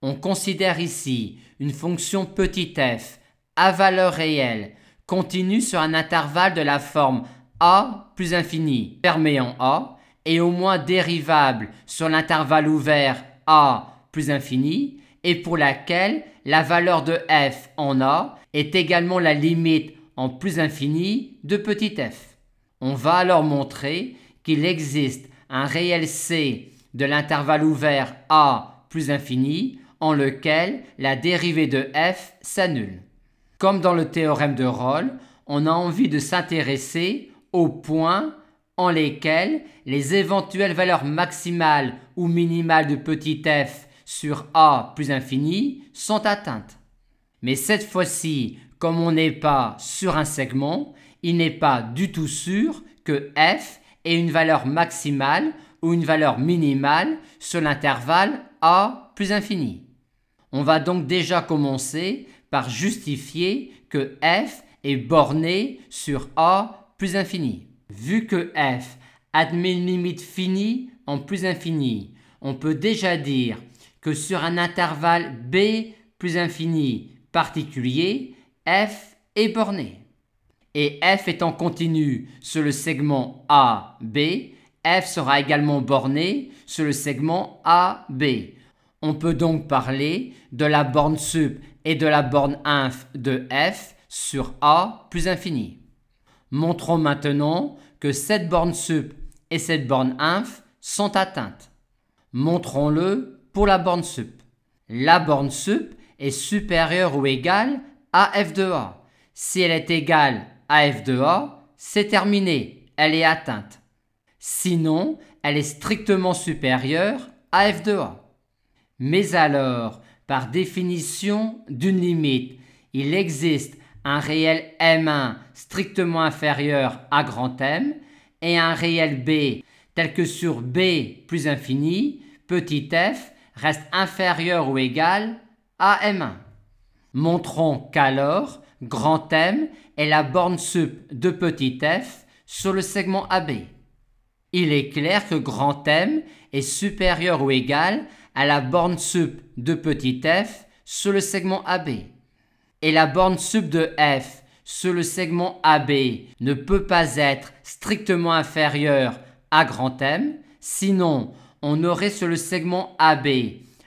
On considère ici une fonction petit f à valeur réelle continue sur un intervalle de la forme a plus infini fermé en a et au moins dérivable sur l'intervalle ouvert a plus infini et pour laquelle la valeur de f en a est également la limite en plus infini de petit f. On va alors montrer qu'il existe un réel c de l'intervalle ouvert a plus infini en lequel la dérivée de f s'annule. Comme dans le théorème de Rolle, on a envie de s'intéresser aux points en lesquels les éventuelles valeurs maximales ou minimales de petit f sur a plus infini sont atteintes. Mais cette fois-ci, comme on n'est pas sur un segment, il n'est pas du tout sûr que f ait une valeur maximale ou une valeur minimale sur l'intervalle a plus infini. On va donc déjà commencer par justifier que f est borné sur a plus infini. Vu que f admet une limite finie en plus infini, on peut déjà dire que sur un intervalle b plus infini particulier, f est borné. Et f étant continu sur le segment AB, f sera également borné sur le segment AB. On peut donc parler de la borne sup et de la borne inf de f sur a plus infini. Montrons maintenant que cette borne sup et cette borne inf sont atteintes. Montrons-le pour la borne sup. La borne sup est supérieure ou égale à f de a. Si elle est égale à f de a, c'est terminé, elle est atteinte. Sinon, elle est strictement supérieure à f de a. Mais alors, par définition d'une limite, il existe un réel M1 strictement inférieur à grand M et un réel B tel que sur B plus infini, petit f reste inférieur ou égal à M1. Montrons qu'alors, grand M est la borne sup de petit f sur le segment AB. Il est clair que grand M est supérieur ou égal à la borne sup de petit f sur le segment AB. Et la borne sup de f sur le segment AB ne peut pas être strictement inférieure à grand M, sinon on aurait sur le segment AB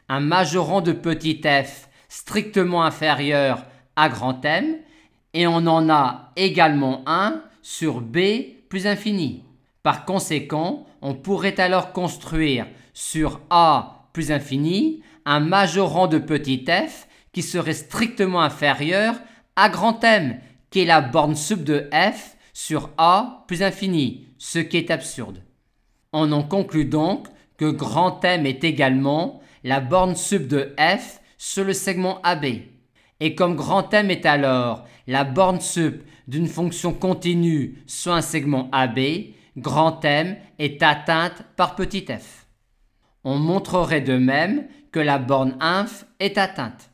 un majorant de petit f strictement inférieur à grand M et on en a également un sur B plus infini. Par conséquent, on pourrait alors construire sur A plus infini un majorant de petit f qui serait strictement inférieur à grand M, qui est la borne sup de f sur A plus infini, ce qui est absurde. On en conclut donc que grand M est également la borne sup de f sur le segment AB. Et comme grand M est alors la borne sup d'une fonction continue sur un segment AB, grand M est atteinte par petit f. On montrerait de même que la borne inf est atteinte.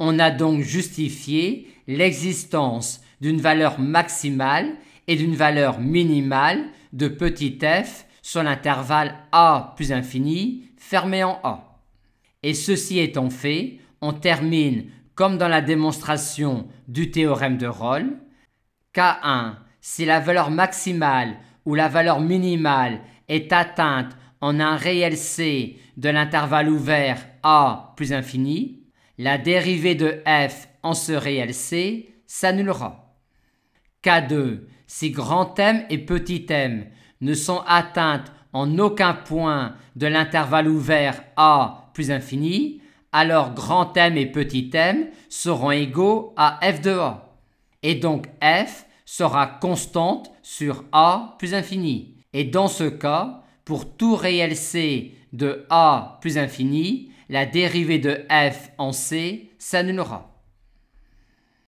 On a donc justifié l'existence d'une valeur maximale et d'une valeur minimale de petit f sur l'intervalle a plus infini fermé en a. Et ceci étant fait, on termine comme dans la démonstration du théorème de Rolle. K1, si la valeur maximale ou la valeur minimale est atteinte en un réel c de l'intervalle ouvert a plus infini, la dérivée de f en ce réel c s'annulera. K2, si grand M et petit m ne sont atteintes en aucun point de l'intervalle ouvert a plus infini, alors grand M et petit m seront égaux à f de a. Et donc f sera constante sur a plus infini. Et dans ce cas, pour tout réel c de a plus infini, la dérivée de f en c s'annulera.